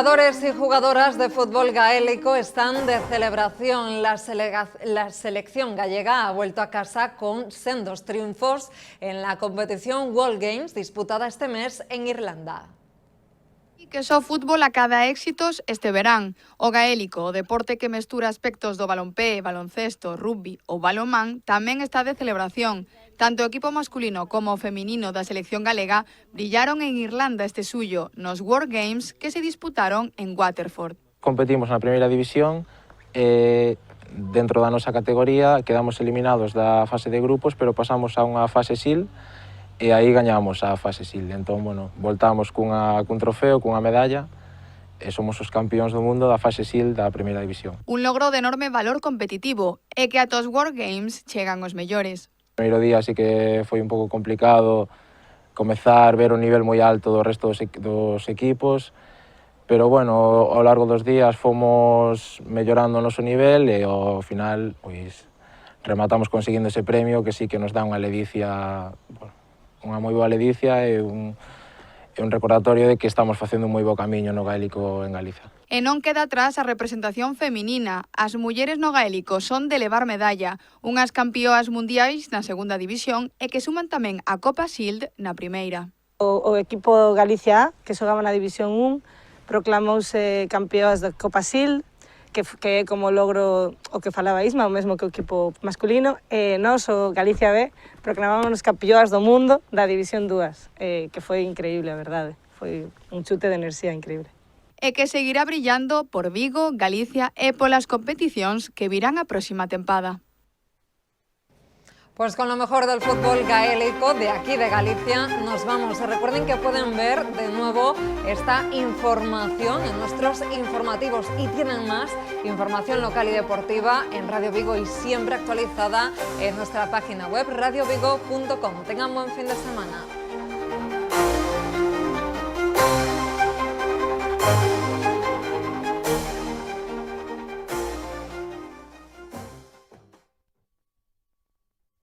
Jugadores y jugadoras de fútbol gaélico están de celebración. La selección gallega ha vuelto a casa con sendos triunfos en la competición World Games disputada este mes en Irlanda. E que só fútbol acada éxitos este verán. O gaélico, o deporte que mestura aspectos do balonpé, baloncesto, rugby ou balonmán, tamén está de celebración. Tanto o equipo masculino como o feminino da selección galega brillaron en Irlanda este suyo, nos World Games que se disputaron en Waterford. Competimos na primeira división e dentro da nosa categoría quedamos eliminados da fase de grupos, pero pasamos a unha fase SEAL e aí gañamos a fase SEAL. Entón, bueno, voltamos cun trofeo, cunha medalla, e somos os campións do mundo da fase SEAL da primeira división. Un logro de enorme valor competitivo e que ata os World Games chegan os mellores. O primeiro día sí que foi un pouco complicado comezar a ver o nivel moi alto do resto dos equipos, pero bueno, ao largo dos días fomos mellorando o noso nivel e ao final pois rematamos conseguindo ese premio que sí que nos dá unha ledicia, bueno, unha moi boa ledicia e un recordatorio de que estamos facendo un moi bo camiño no gaélico en Galiza. E non queda atrás a representación feminina. As mulleres no gaélico son de levar medalla, unhas campioas mundiais na segunda división e que suman tamén a Copa Shield na primeira. O equipo Galicia A, que xogaba na División 1, proclamouse campeoas da Copa Shield, que é como logro o que falaba Isma, o mesmo que o equipo masculino, e nós, o Galicia B, proclamámonos campeoas do mundo da División 2, que foi increíble, a verdade. Foi un chute de enerxía increíble. E que seguirá brillando por Vigo, Galicia e polas competicións que virán a próxima tempada. Pues con lo mejor del fútbol gaélico de aquí de Galicia nos vamos. Recuerden que pueden ver de nuevo esta información en nuestros informativos y tienen más información local y deportiva en Radio Vigo y siempre actualizada en nuestra página web radiovigo.com. Tengan buen fin de semana.